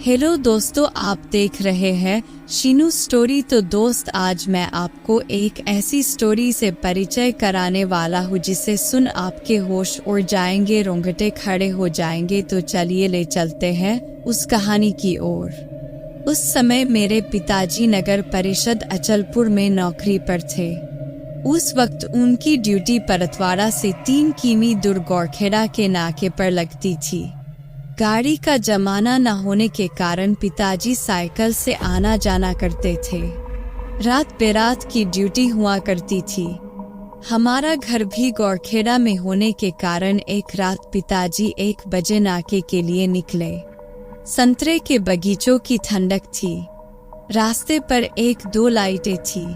Hello दोस्तों, आप देख रहे हैं शीनू स्टोरी। तो दोस्त, आज मैं आपको एक ऐसी स्टोरी से परिचय कराने वाला हूँ जिसे सुन आपके होश उड़ जाएंगे, रोंगटे खड़े हो जाएंगे। तो चलिए ले चलते हैं उस कहानी की ओर। उस समय मेरे पिताजी नगर परिषद अचलपुर में नौकरी पर थे। उस वक्त उनकी ड्यूटी परतवाड़ा से 3 किमी दूर गौरखेड़ा के नाके पर लगती थी। गाड़ी का जमाना न होने के कारण पिताजी साइकिल से आना जाना करते थे। रात बेरात की ड्यूटी हुआ करती थी। हमारा घर भी गौरखेड़ा में होने के कारण एक रात पिताजी 1 बजे नाके के लिए निकले। संतरे के बगीचों की ठंडक थी। रास्ते पर 1-2 लाइटें थी।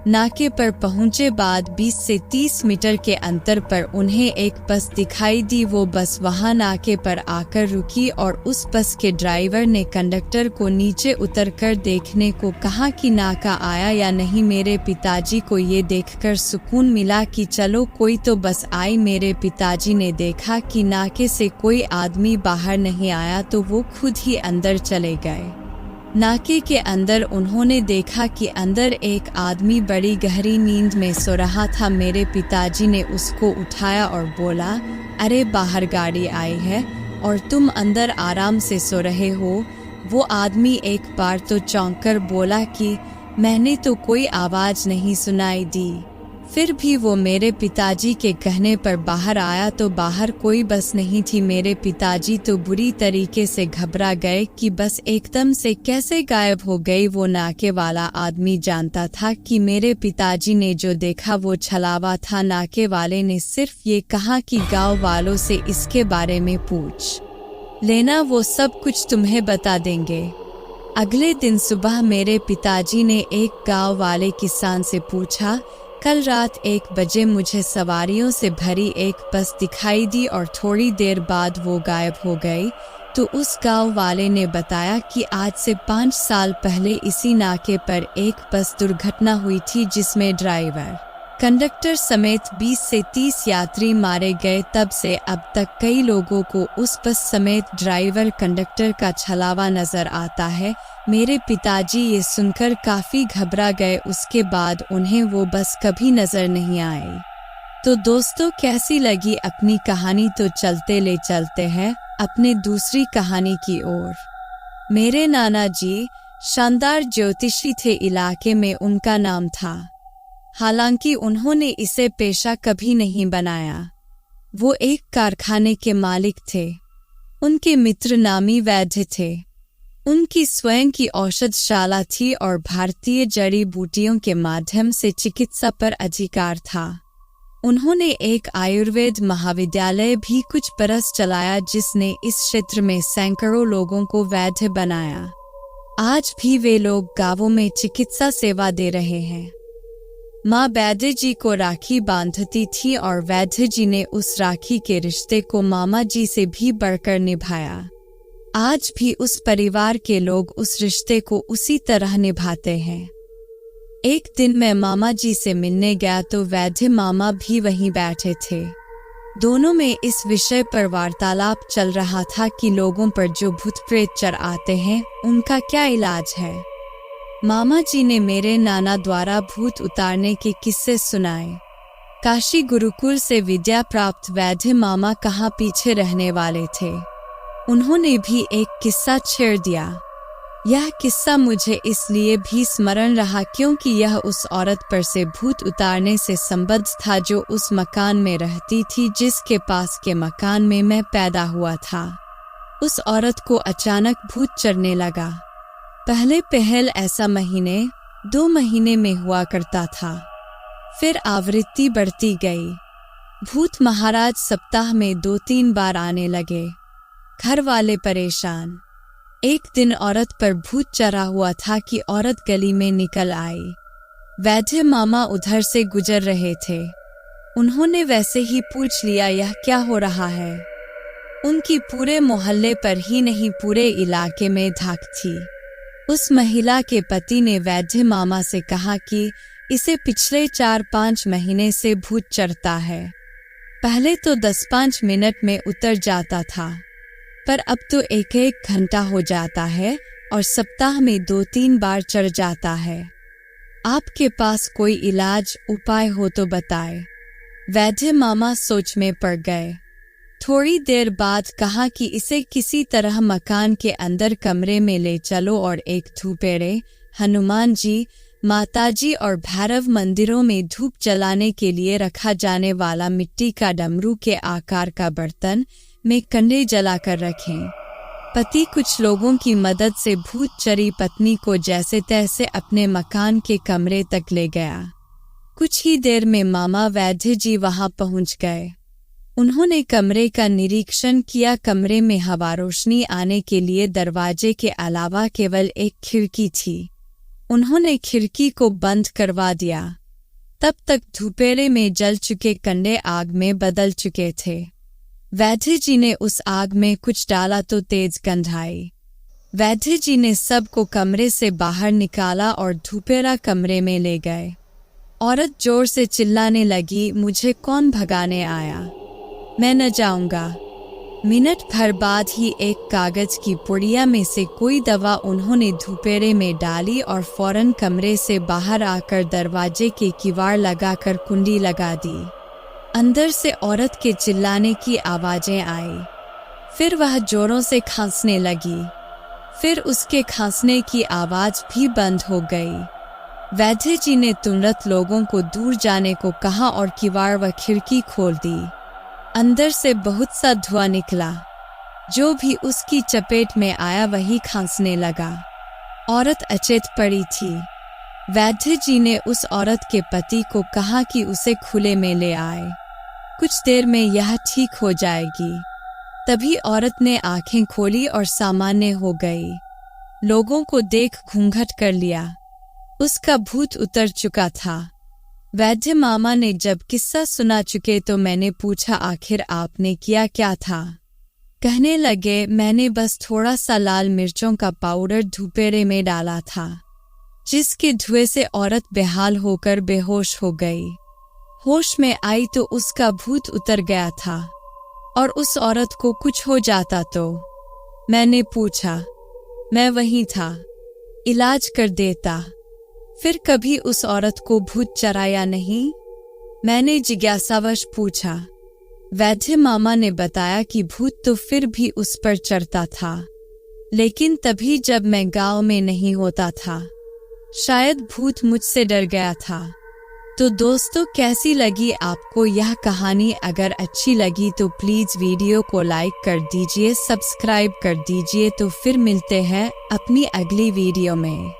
नाके पर पहुंचे बाद 20 से 30 मीटर के अंतर पर उन्हें एक बस दिखाई दी। वो बस वहां नाके पर आकर रुकी और उस बस के ड्राइवर ने कंडक्टर को नीचे उतरकर देखने को कहा कि नाका आया या नहीं। मेरे पिताजी को ये देखकर सुकून मिला कि चलो कोई तो बस आई। मेरे पिताजी ने देखा कि नाके से कोई आदमी बाहर नहीं आया तो वो खुद ही अंदर चले गए। नाके के अंदर उन्होंने देखा कि अंदर एक आदमी बड़ी गहरी नींद में सो रहा था। मेरे पिताजी ने उसको उठाया और बोला, अरे बाहर गाड़ी आई है और तुम अंदर आराम से सो रहे हो। वो आदमी एक बार तो चौंक कर बोला कि मैंने तो कोई आवाज़ नहीं सुनाई दी। फिर भी वो मेरे पिताजी के कहने पर बाहर आया तो बाहर कोई बस नहीं थी। मेरे पिताजी तो बुरी तरीके से घबरा गए कि बस एकदम से कैसे गायब हो गई। वो नाके वाला आदमी जानता था कि मेरे पिताजी ने जो देखा वो छलावा था। नाके वाले ने सिर्फ ये कहा कि गांव वालों से इसके बारे में पूछ लेना, वो सब कुछ तुम्हें बता देंगे। अगले दिन सुबह मेरे पिताजी ने एक गाँव वाले किसान से पूछा, कल रात 1 बजे मुझे सवारियों से भरी एक बस दिखाई दी और थोड़ी देर बाद वो गायब हो गई। तो उस गांव वाले ने बताया कि आज से 5 साल पहले इसी नाके पर एक बस दुर्घटना हुई थी जिसमें ड्राइवर, कंडक्टर समेत 20 से 30 यात्री मारे गए। तब से अब तक कई लोगों को उस बस समेत ड्राइवर कंडक्टर का छलावा नजर आता है। मेरे पिताजी ये सुनकर काफी घबरा गए। उसके बाद उन्हें वो बस कभी नजर नहीं आई। तो दोस्तों, कैसी लगी अपनी कहानी? तो चलते हैं अपने दूसरी कहानी की ओर। मेरे नाना जी शानदार ज्योतिषी थे। इलाके में उनका नाम था। हालांकि उन्होंने इसे पेशा कभी नहीं बनाया। वो एक कारखाने के मालिक थे। उनके मित्र नामी वैद्य थे। उनकी स्वयं की औषधशाला थी और भारतीय जड़ी बूटियों के माध्यम से चिकित्सा पर अधिकार था। उन्होंने एक आयुर्वेद महाविद्यालय भी कुछ बरस चलाया जिसने इस क्षेत्र में सैकड़ों लोगों को वैद्य बनाया। आज भी वे लोग गांवों में चिकित्सा सेवा दे रहे हैं। माँ वैद्य जी को राखी बांधती थी और वैद्य जी ने उस राखी के रिश्ते को मामा जी से भी बढ़कर निभाया। आज भी उस परिवार के लोग उस रिश्ते को उसी तरह निभाते हैं। एक दिन मैं मामा जी से मिलने गया तो वैद्य मामा भी वहीं बैठे थे। दोनों में इस विषय पर वार्तालाप चल रहा था कि लोगों पर जो भूत प्रेत चढ़ आते हैं उनका क्या इलाज है। मामा जी ने मेरे नाना द्वारा भूत उतारने के किस्से सुनाए। काशी गुरुकुल से विद्या प्राप्त वैद्य मामा कहाँ पीछे रहने वाले थे। उन्होंने भी एक किस्सा छेड़ दिया। यह किस्सा मुझे इसलिए भी स्मरण रहा क्योंकि यह उस औरत पर से भूत उतारने से संबद्ध था जो उस मकान में रहती थी जिसके पास के मकान में मैं पैदा हुआ था। उस औरत को अचानक भूत चढ़ने लगा। पहल ऐसा 1-2 महीने में हुआ करता था। फिर आवृत्ति बढ़ती गई। भूत महाराज सप्ताह में 2-3 बार आने लगे। घर वाले परेशान। एक दिन औरत पर भूत चढ़ा हुआ था कि औरत गली में निकल आई। वैद्य मामा उधर से गुजर रहे थे। उन्होंने वैसे ही पूछ लिया, यह क्या हो रहा है? उनकी पूरे मोहल्ले पर ही नहीं पूरे इलाके में धाक थी। उस महिला के पति ने वैद्य मामा से कहा कि इसे पिछले 4-5 महीने से भूत चढ़ता है। पहले तो 10-5 मिनट में उतर जाता था, पर अब तो 1-1 घंटा हो जाता है और सप्ताह में 2-3 बार चढ़ जाता है। आपके पास कोई इलाज उपाय हो तो बताए। वैद्य मामा सोच में पड़ गए। थोड़ी देर बाद कहा कि इसे किसी तरह मकान के अंदर कमरे में ले चलो और एक धूपेड़े, हनुमान जी, माताजी और भैरव मंदिरों में धूप जलाने के लिए रखा जाने वाला मिट्टी का डमरू के आकार का बर्तन में कंडे जलाकर रखें। पति कुछ लोगों की मदद से भूत चरी पत्नी को जैसे तैसे अपने मकान के कमरे तक ले गया। कुछ ही देर में मामा वैद्य जी वहां पहुंच गए। उन्होंने कमरे का निरीक्षण किया। कमरे में हवा रोशनी आने के लिए दरवाजे के अलावा केवल एक खिड़की थी। उन्होंने खिड़की को बंद करवा दिया। तब तक धूपेरे में जल चुके कंडे आग में बदल चुके थे। वैद्य जी ने उस आग में कुछ डाला तो तेज गंध आई। वैद्य जी ने सबको कमरे से बाहर निकाला और धूपेरा कमरे में ले गए। औरत जोर से चिल्लाने लगी, मुझे कौन भगाने आया? मैं न जाऊंगा। मिनट भर बाद ही एक कागज की पुड़िया में से कोई दवा उन्होंने धूपेरे में डाली और फौरन कमरे से बाहर आकर दरवाजे के किवाड़ लगाकर कुंडी लगा दी। अंदर से औरत के चिल्लाने की आवाजें आई। फिर वह जोरों से खांसने लगी। फिर उसके खांसने की आवाज भी बंद हो गई। वैद्य जी ने तुरंत लोगों को दूर जाने को कहा और किवाड़ व खिड़की खोल दी। अंदर से बहुत सा धुआं निकला। जो भी उसकी चपेट में आया वही खांसने लगा। औरत अचेत पड़ी थी। वैद्य जी ने उस औरत के पति को कहा कि उसे खुले में ले आए। कुछ देर में यह ठीक हो जाएगी। तभी औरत ने आंखें खोली और सामान्य हो गई। लोगों को देख घूंघट कर लिया। उसका भूत उतर चुका था। वैद्य मामा ने जब किस्सा सुना चुके तो मैंने पूछा, आखिर आपने किया क्या था? कहने लगे, मैंने बस थोड़ा सा लाल मिर्चों का पाउडर धूपेरे में डाला था, जिसके धुएं से औरत बेहाल होकर बेहोश हो गई। होश में आई तो उसका भूत उतर गया था और उस औरत को कुछ हो जाता तो? मैंने पूछा। मैं वहीं था, इलाज कर देता। फिर कभी उस औरत को भूत चराया नहीं? मैंने जिज्ञासावश पूछा। वैद्य मामा ने बताया कि भूत तो फिर भी उस पर चढ़ता था, लेकिन तभी जब मैं गांव में नहीं होता था। शायद भूत मुझसे डर गया था। तो दोस्तों, कैसी लगी आपको यह कहानी? अगर अच्छी लगी तो प्लीज़ वीडियो को लाइक कर दीजिए, सब्सक्राइब कर दीजिए। तो फिर मिलते हैं अपनी अगली वीडियो में।